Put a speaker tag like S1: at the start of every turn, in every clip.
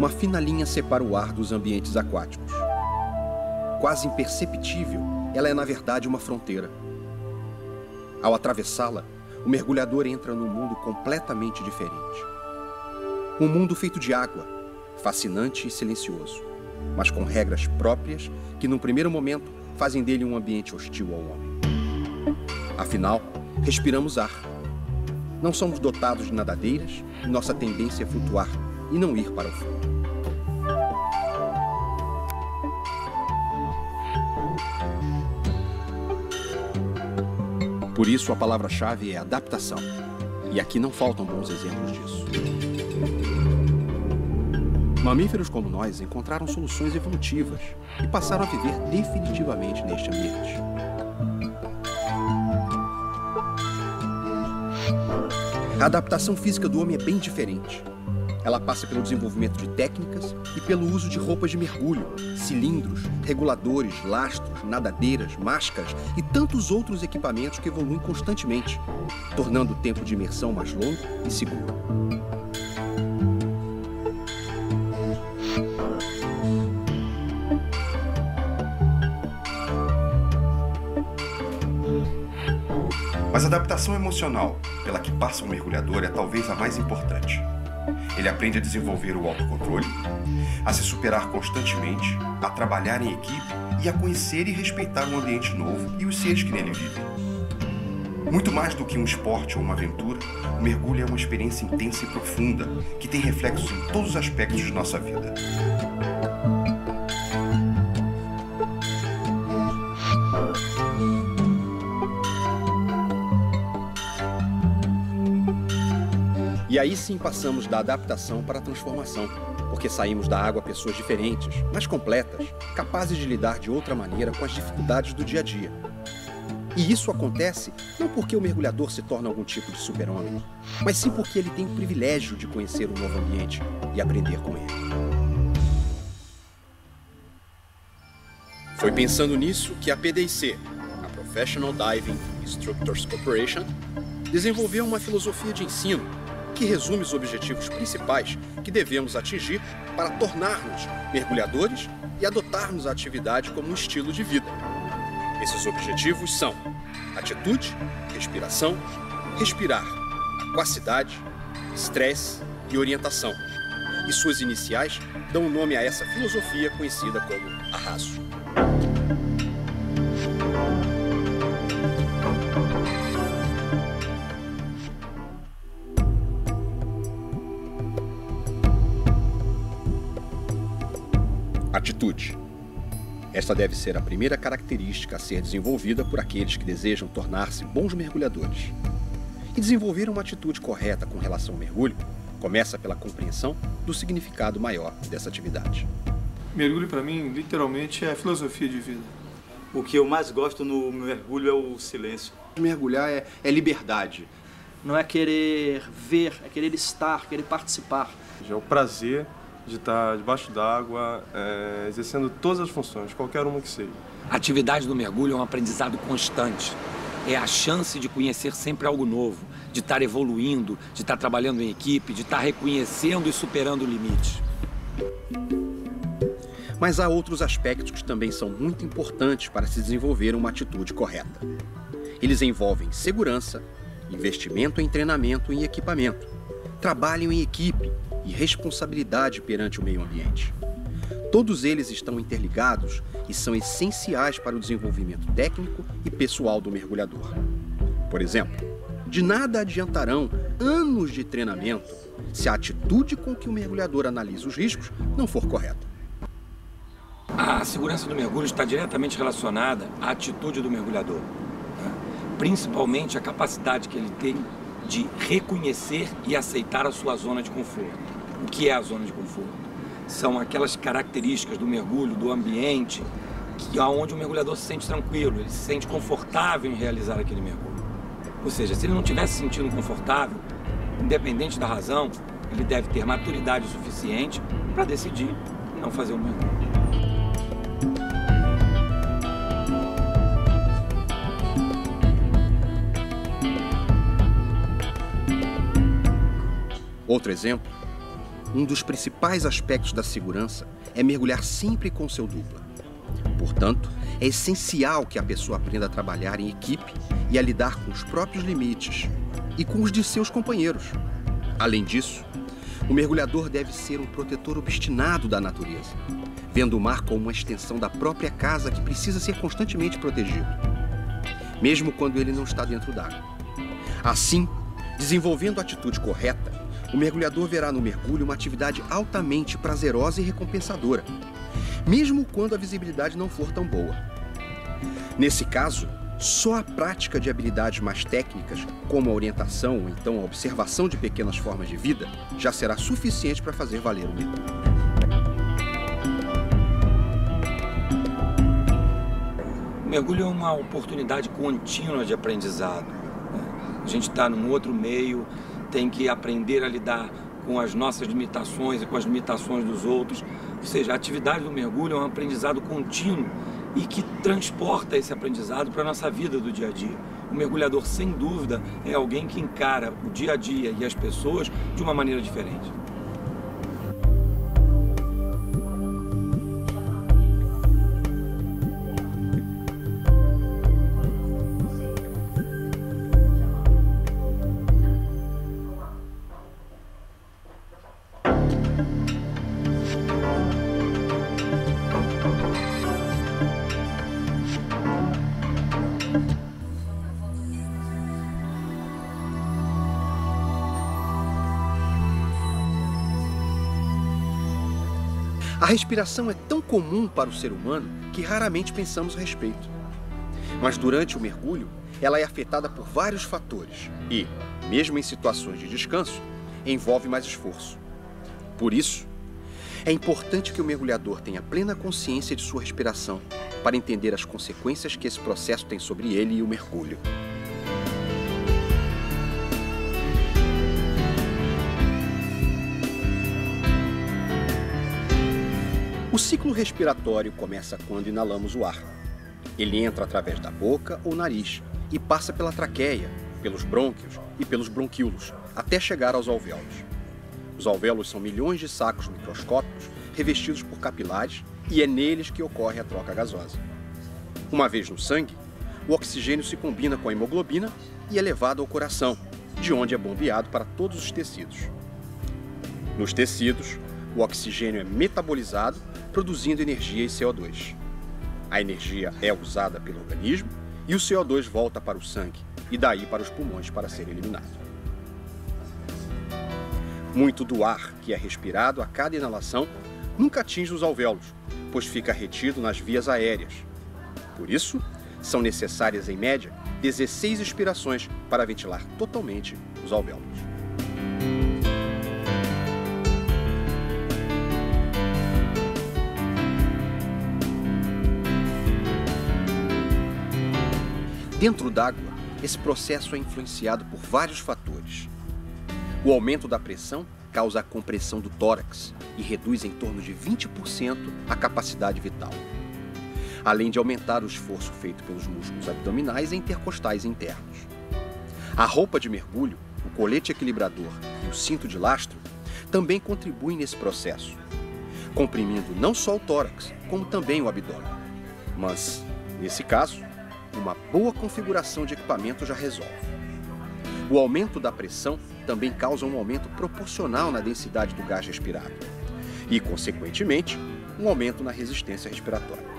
S1: uma fina linha separa o ar dos ambientes aquáticos. Quase imperceptível, ela é, na verdade, uma fronteira. Ao atravessá-la, o mergulhador entra num mundo completamente diferente. Um mundo feito de água, fascinante e silencioso, mas com regras próprias que, num primeiro momento, fazem dele um ambiente hostil ao homem. Afinal, respiramos ar. Não somos dotados de nadadeiras e nossa tendência é flutuar e não ir para o fundo. Por isso, a palavra-chave é adaptação. E aqui não faltam bons exemplos disso. Mamíferos como nós encontraram soluções evolutivas e passaram a viver definitivamente neste ambiente. A adaptação física do homem é bem diferente. Ela passa pelo desenvolvimento de técnicas e pelo uso de roupas de mergulho, cilindros, reguladores, lastros, nadadeiras, máscaras e tantos outros equipamentos que evoluem constantemente, tornando o tempo de imersão mais longo e seguro. Mas a adaptação emocional pela que passa o mergulhador é talvez a mais importante. Ele aprende a desenvolver o autocontrole, a se superar constantemente, a trabalhar em equipe e a conhecer e respeitar um ambiente novo e os seres que nele vivem. Muito mais do que um esporte ou uma aventura, o mergulho é uma experiência intensa e profunda que tem reflexos em todos os aspectos de nossa vida. E aí sim passamos da adaptação para a transformação, porque saímos da água pessoas diferentes, mais completas, capazes de lidar de outra maneira com as dificuldades do dia a dia. E isso acontece não porque o mergulhador se torna algum tipo de super-homem, mas sim porque ele tem o privilégio de conhecer um novo ambiente e aprender com ele. Foi pensando nisso que a PDIC, a Professional Diving Instructors Corporation, desenvolveu uma filosofia de ensino que resume os objetivos principais que devemos atingir para tornar-nos mergulhadores e adotarmos a atividade como um estilo de vida. Esses objetivos são atitude, respiração, respirar, aquacidade, estresse e orientação. E suas iniciais dão nome a essa filosofia conhecida como ARRASO. Atitude. Esta deve ser a primeira característica a ser desenvolvida por aqueles que desejam tornar-se bons mergulhadores. E desenvolver uma atitude correta com relação ao mergulho começa pela compreensão do significado maior dessa atividade.
S2: Mergulho, para mim, literalmente é filosofia de vida.
S3: O que eu mais gosto no mergulho é o silêncio.
S1: Mergulhar é liberdade.
S4: Não é querer ver, é querer estar, querer participar.
S2: É o prazer de estar debaixo d'água, exercendo todas as funções, qualquer uma que seja.
S5: A atividade do mergulho é um aprendizado constante. É a chance de conhecer sempre algo novo, de estar evoluindo, de estar trabalhando em equipe, de estar reconhecendo e superando limites.
S1: Mas há outros aspectos que também são muito importantes para se desenvolver uma atitude correta. Eles envolvem segurança, investimento em treinamento e equipamento, trabalho em equipe e responsabilidade perante o meio ambiente. Todos eles estão interligados e são essenciais para o desenvolvimento técnico e pessoal do mergulhador. Por exemplo, de nada adiantarão anos de treinamento se a atitude com que o mergulhador analisa os riscos não for correta.
S5: A segurança do mergulho está diretamente relacionada à atitude do mergulhador, né? Principalmente a capacidade que ele tem de reconhecer e aceitar a sua zona de conforto. O que é a zona de conforto? São aquelas características do mergulho, do ambiente, onde o mergulhador se sente tranquilo, ele se sente confortável em realizar aquele mergulho. Ou seja, se ele não estiver se sentindo confortável, independente da razão, ele deve ter maturidade suficiente para decidir não fazer o mergulho.
S1: Outro exemplo um dos principais aspectos da segurança é mergulhar sempre com seu dupla. Portanto, é essencial que a pessoa aprenda a trabalhar em equipe e a lidar com os próprios limites e com os de seus companheiros. Além disso, o mergulhador deve ser um protetor obstinado da natureza, vendo o mar como uma extensão da própria casa que precisa ser constantemente protegido, mesmo quando ele não está dentro d'água. Assim, desenvolvendo a atitude correta, o mergulhador verá no mergulho uma atividade altamente prazerosa e recompensadora, mesmo quando a visibilidade não for tão boa. Nesse caso, só a prática de habilidades mais técnicas, como a orientação ou então a observação de pequenas formas de vida, já será suficiente para fazer valer o mergulho.
S5: O mergulho é uma oportunidade contínua de aprendizado. A gente está num outro meio, tem que aprender a lidar com as nossas limitações e com as limitações dos outros. Ou seja, a atividade do mergulho é um aprendizado contínuo e que transporta esse aprendizado para a nossa vida do dia a dia. O mergulhador, sem dúvida, é alguém que encara o dia a dia e as pessoas de uma maneira diferente.
S1: A respiração é tão comum para o ser humano que raramente pensamos a respeito. Mas durante o mergulho, ela é afetada por vários fatores e, mesmo em situações de descanso, envolve mais esforço. Por isso, é importante que o mergulhador tenha plena consciência de sua respiração para entender as consequências que esse processo tem sobre ele e o mergulho. O ciclo respiratório começa quando inalamos o ar. Ele entra através da boca ou nariz e passa pela traqueia, pelos brônquios e pelos bronquíolos, até chegar aos alvéolos. Os alvéolos são milhões de sacos microscópicos revestidos por capilares e é neles que ocorre a troca gasosa. Uma vez no sangue, o oxigênio se combina com a hemoglobina e é levado ao coração, de onde é bombeado para todos os tecidos. Nos tecidos, o oxigênio é metabolizado, produzindo energia e CO2. A energia é usada pelo organismo e o CO2 volta para o sangue e daí para os pulmões para ser eliminado. Muito do ar que é respirado a cada inalação nunca atinge os alvéolos, pois fica retido nas vias aéreas. Por isso, são necessárias, em média, 16 expirações para ventilar totalmente os alvéolos. Dentro d'água, esse processo é influenciado por vários fatores. O aumento da pressão causa a compressão do tórax e reduz em torno de 20% a capacidade vital, além de aumentar o esforço feito pelos músculos abdominais e intercostais internos. A roupa de mergulho, o colete equilibrador e o cinto de lastro também contribuem nesse processo, comprimindo não só o tórax, como também o abdômen. Mas, nesse caso, uma boa configuração de equipamento já resolve. O aumento da pressão também causa um aumento proporcional na densidade do gás respirado e, consequentemente, um aumento na resistência respiratória.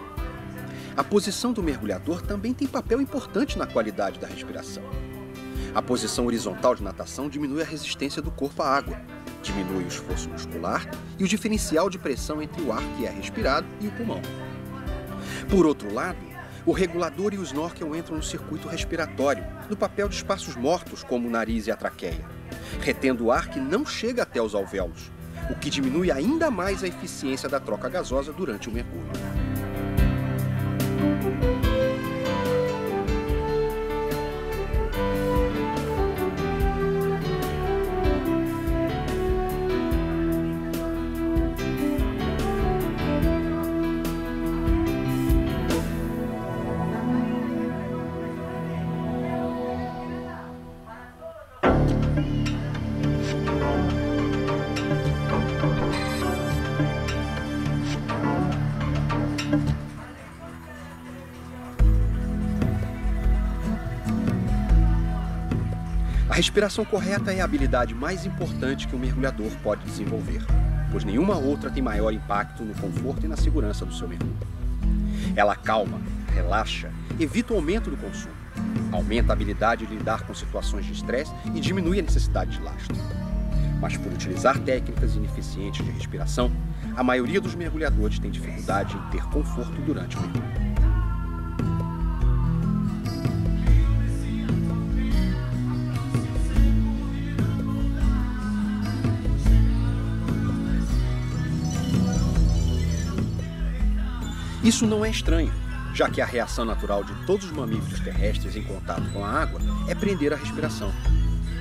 S1: A posição do mergulhador também tem papel importante na qualidade da respiração. A posição horizontal de natação diminui a resistência do corpo à água, diminui o esforço muscular e o diferencial de pressão entre o ar que é respirado e o pulmão. Por outro lado, o regulador e o snorkel entram no circuito respiratório, no papel de espaços mortos como o nariz e a traqueia, retendo o ar que não chega até os alvéolos, o que diminui ainda mais a eficiência da troca gasosa durante o mergulho. respiração correta é a habilidade mais importante que um mergulhador pode desenvolver, pois nenhuma outra tem maior impacto no conforto e na segurança do seu mergulho. Ela acalma, relaxa, evita o aumento do consumo, aumenta a habilidade de lidar com situações de estresse e diminui a necessidade de lastro. Mas por utilizar técnicas ineficientes de respiração, a maioria dos mergulhadores tem dificuldade em ter conforto durante o mergulho. Isso não é estranho, já que a reação natural de todos os mamíferos terrestres em contato com a água é prender a respiração.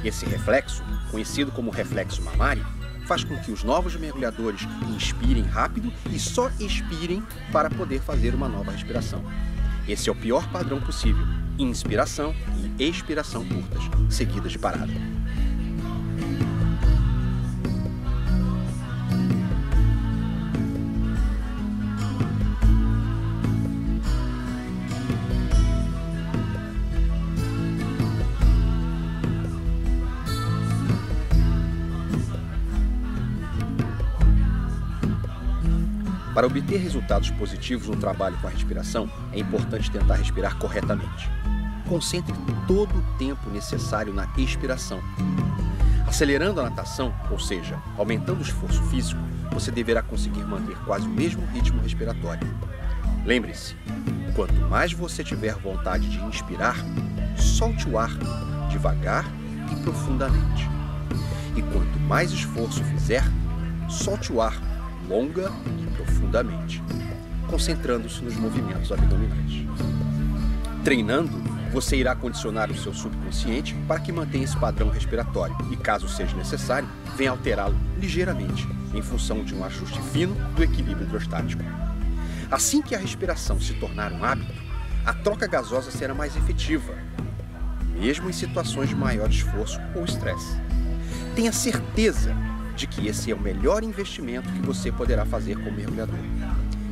S1: Esse reflexo, conhecido como reflexo mamário, faz com que os novos mergulhadores inspirem rápido e só expirem para poder fazer uma nova respiração. Esse é o pior padrão possível: inspiração e expiração curtas, seguidas de parada. Para obter resultados positivos no trabalho com a respiração, é importante tentar respirar corretamente. Concentre todo o tempo necessário na expiração. Acelerando a natação, ou seja, aumentando o esforço físico, você deverá conseguir manter quase o mesmo ritmo respiratório. Lembre-se, quanto mais você tiver vontade de inspirar, solte o ar devagar e profundamente. E quanto mais esforço fizer, solte o ar longa e profundamente, concentrando-se nos movimentos abdominais. Treinando, você irá condicionar o seu subconsciente para que mantenha esse padrão respiratório e, caso seja necessário, venha alterá-lo ligeiramente, em função de um ajuste fino do equilíbrio hidrostático. Assim que a respiração se tornar um hábito, a troca gasosa será mais efetiva, mesmo em situações de maior esforço ou estresse. Tenha certeza de que esse é o melhor investimento que você poderá fazer como mergulhador.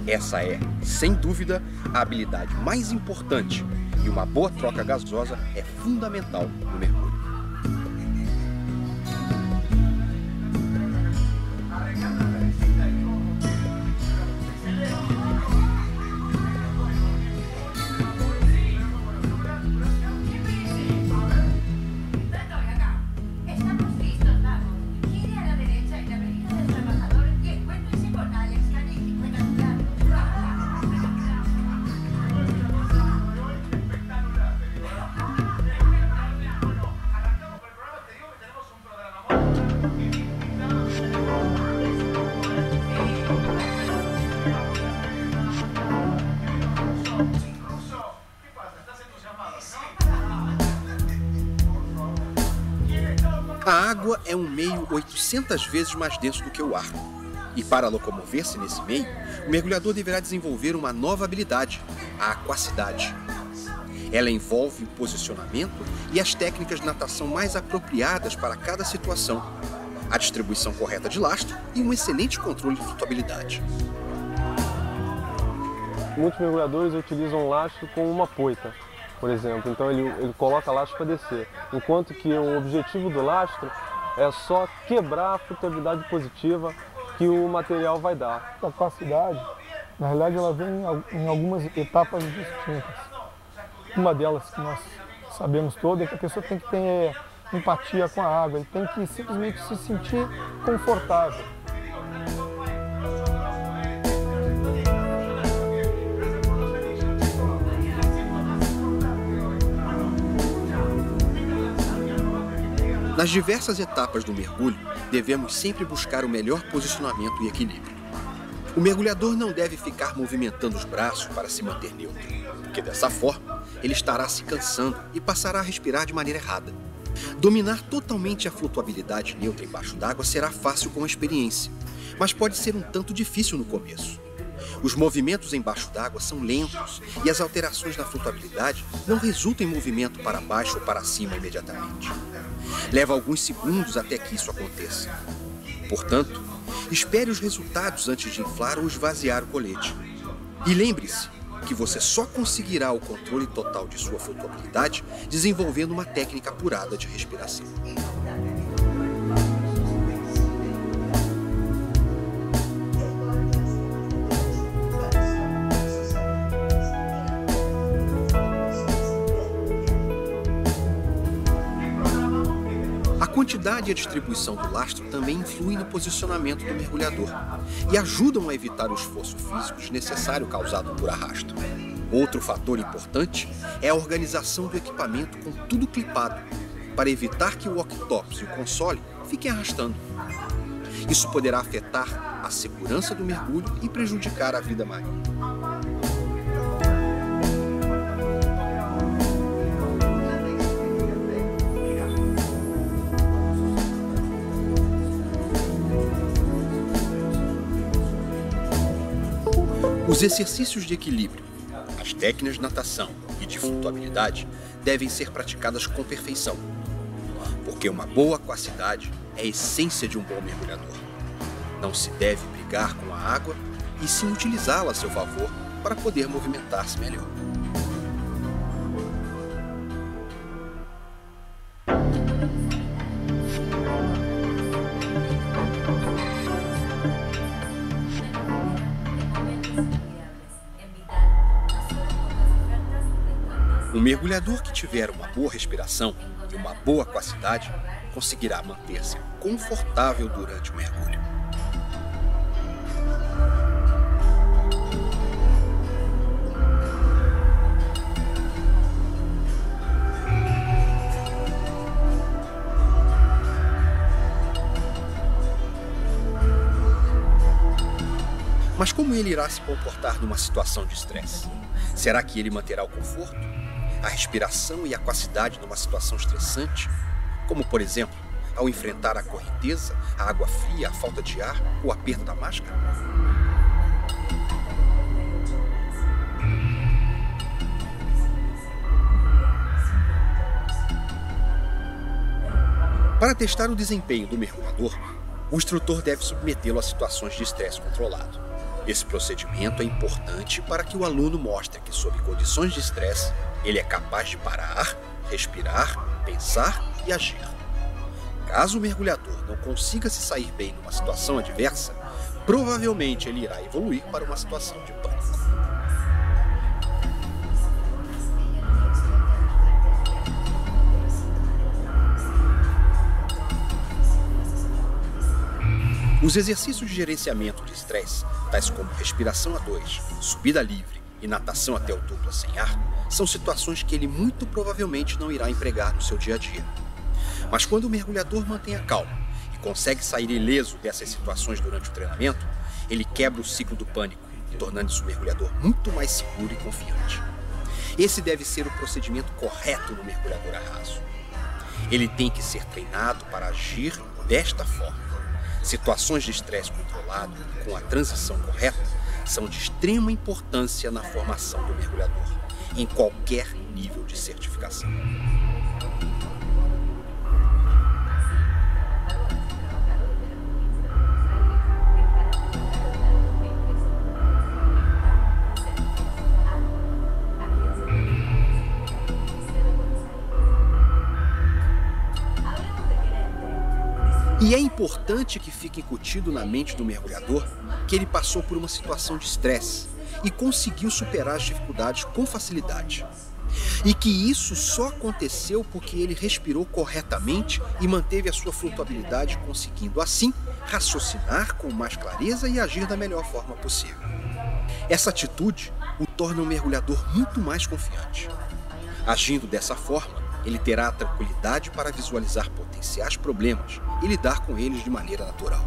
S1: Essa é, sem dúvida, a habilidade mais importante, e uma boa troca gasosa é fundamental no mergulho. A água é um meio 800 vezes mais denso do que o ar. E para locomover-se nesse meio, o mergulhador deverá desenvolver uma nova habilidade, a aquacidade. Ela envolve o posicionamento e as técnicas de natação mais apropriadas para cada situação, a distribuição correta de lastro e um excelente controle de flutuabilidade.
S2: Muitos mergulhadores utilizam lastro com uma poita, por exemplo. Então ele coloca lastro para descer, enquanto que o objetivo do lastro é só quebrar a flutuabilidade positiva que o material vai dar.
S6: A aquacidade, na realidade, ela vem em algumas etapas distintas. Uma delas que nós sabemos toda é que a pessoa tem que ter empatia com a água, ele tem que simplesmente se sentir confortável.
S1: Nas diversas etapas do mergulho, devemos sempre buscar o melhor posicionamento e equilíbrio. O mergulhador não deve ficar movimentando os braços para se manter neutro, porque dessa forma ele estará se cansando e passará a respirar de maneira errada. Dominar totalmente a flutuabilidade neutra embaixo d'água será fácil com a experiência, mas pode ser um tanto difícil no começo. Os movimentos embaixo d'água são lentos e as alterações na flutuabilidade não resultam em movimento para baixo ou para cima imediatamente. Leva alguns segundos até que isso aconteça. Portanto, espere os resultados antes de inflar ou esvaziar o colete. E lembre-se que você só conseguirá o controle total de sua flutuabilidade desenvolvendo uma técnica apurada de respiração. A quantidade e a distribuição do lastro também influem no posicionamento do mergulhador e ajudam a evitar o esforço físico desnecessário causado por arrasto. Outro fator importante é a organização do equipamento com tudo clipado, para evitar que o walkie-talkie e o console fiquem arrastando. Isso poderá afetar a segurança do mergulho e prejudicar a vida marinha. Os exercícios de equilíbrio, as técnicas de natação e de flutuabilidade devem ser praticadas com perfeição, porque uma boa aquacidade é a essência de um bom mergulhador. Não se deve brigar com a água e sim utilizá-la a seu favor para poder movimentar-se melhor. Um mergulhador que tiver uma boa respiração e uma boa aquacidade conseguirá manter-se confortável durante o mergulho. Mas como ele irá se comportar numa situação de estresse? Será que ele manterá o conforto, a respiração e a aquacidade numa situação estressante, como, por exemplo, ao enfrentar a correnteza, a água fria, a falta de ar ou o aperto da máscara? Para testar o desempenho do mergulhador, o instrutor deve submetê-lo a situações de estresse controlado. Esse procedimento é importante para que o aluno mostre que, sob condições de estresse, ele é capaz de parar, respirar, pensar e agir. Caso o mergulhador não consiga se sair bem numa situação adversa, provavelmente ele irá evoluir para uma situação de pânico. Os exercícios de gerenciamento de estresse, tais como respiração a 2, subida livre e natação até o dupla sem ar, são situações que ele muito provavelmente não irá empregar no seu dia a dia. Mas quando o mergulhador mantém a calma e consegue sair ileso dessas situações durante o treinamento, ele quebra o ciclo do pânico, tornando-se um mergulhador muito mais seguro e confiante. Esse deve ser o procedimento correto no mergulhador a raso. Ele tem que ser treinado para agir desta forma. Situações de estresse controlado, com a transição correta, são de extrema importância na formação do mergulhador, em qualquer nível de certificação. E é importante que fique incutido na mente do mergulhador que ele passou por uma situação de estresse e conseguiu superar as dificuldades com facilidade. E que isso só aconteceu porque ele respirou corretamente e manteve a sua flutuabilidade, conseguindo assim raciocinar com mais clareza e agir da melhor forma possível. Essa atitude o torna um mergulhador muito mais confiante. Agindo dessa forma, ele terá a tranquilidade para visualizar potenciais problemas e lidar com eles de maneira natural.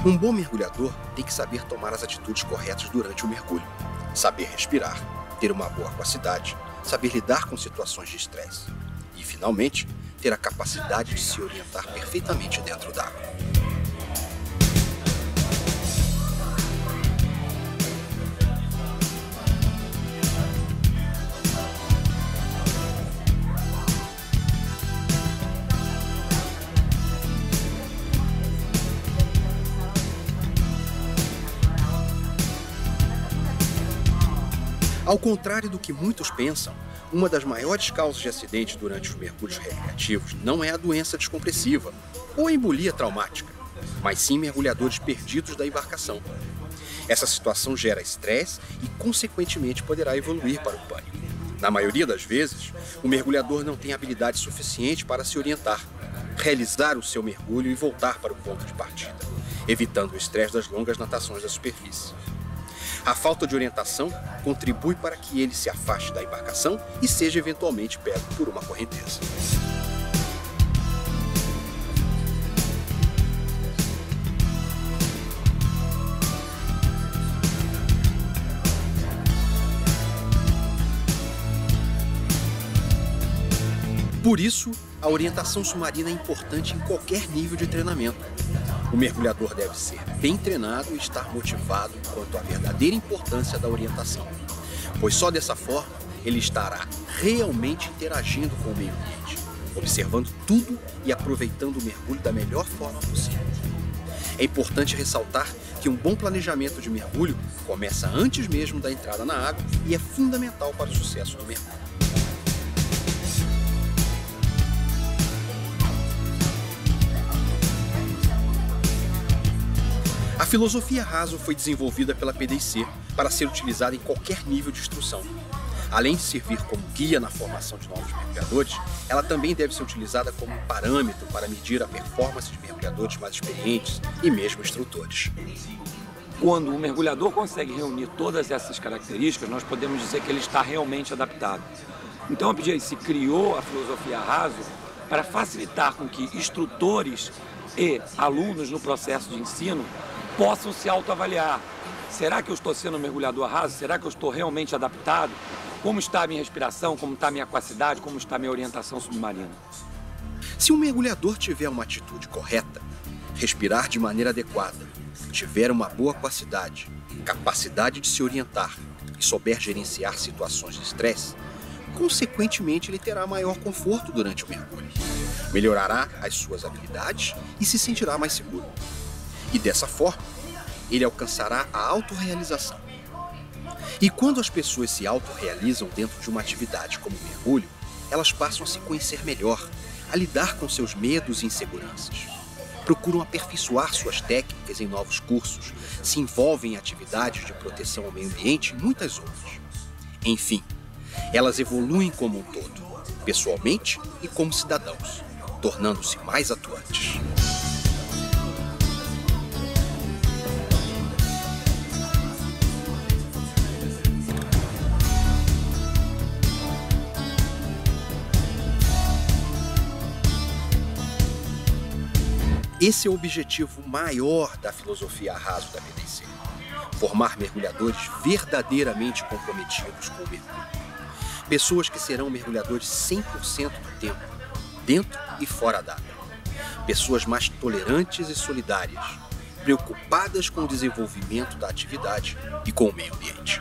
S1: Um bom mergulhador tem que saber tomar as atitudes corretas durante o mergulho, saber respirar, ter uma boa aquacidade, saber lidar com situações de estresse e, finalmente, ter a capacidade de se orientar perfeitamente dentro d'água. Ao contrário do que muitos pensam, uma das maiores causas de acidentes durante os mergulhos recreativos não é a doença descompressiva ou a embolia traumática, mas sim mergulhadores perdidos da embarcação. Essa situação gera estresse e, consequentemente, poderá evoluir para o pânico. Na maioria das vezes, o mergulhador não tem habilidade suficiente para se orientar, realizar o seu mergulho e voltar para o ponto de partida, evitando o estresse das longas natações da superfície. A falta de orientação contribui para que ele se afaste da embarcação e seja eventualmente pego por uma correnteza. Por isso, a orientação submarina é importante em qualquer nível de treinamento. O mergulhador deve ser bem treinado e estar motivado quanto à verdadeira importância da orientação, pois só dessa forma ele estará realmente interagindo com o meio ambiente, observando tudo e aproveitando o mergulho da melhor forma possível. É importante ressaltar que um bom planejamento de mergulho começa antes mesmo da entrada na água e é fundamental para o sucesso do mergulho. A filosofia raso foi desenvolvida pela PDC para ser utilizada em qualquer nível de instrução. Além de servir como guia na formação de novos mergulhadores, ela também deve ser utilizada como um parâmetro para medir a performance de mergulhadores mais experientes e mesmo instrutores.
S5: Quando o mergulhador consegue reunir todas essas características, nós podemos dizer que ele está realmente adaptado. Então a PDC criou a filosofia raso para facilitar com que instrutores e alunos no processo de ensino possam se autoavaliar. Será que eu estou sendo um mergulhador raso? Será que eu estou realmente adaptado? Como está a minha respiração? Como está a minha aquacidade? Como está a minha orientação submarina?
S1: Se um mergulhador tiver uma atitude correta, respirar de maneira adequada, tiver uma boa aquacidade, capacidade de se orientar e souber gerenciar situações de estresse, consequentemente ele terá maior conforto durante o mergulho, melhorará as suas habilidades e se sentirá mais seguro. E dessa forma, ele alcançará a autorrealização. E quando as pessoas se autorrealizam dentro de uma atividade como o mergulho, elas passam a se conhecer melhor, a lidar com seus medos e inseguranças. Procuram aperfeiçoar suas técnicas em novos cursos, se envolvem em atividades de proteção ao meio ambiente e muitas outras. Enfim, elas evoluem como um todo, pessoalmente e como cidadãos, tornando-se mais atuantes. Esse é o objetivo maior da filosofia raso da PDC. Formar mergulhadores verdadeiramente comprometidos com o mergulho. Pessoas que serão mergulhadores 100% do tempo, dentro e fora d'água. Pessoas mais tolerantes e solidárias, preocupadas com o desenvolvimento da atividade e com o meio ambiente.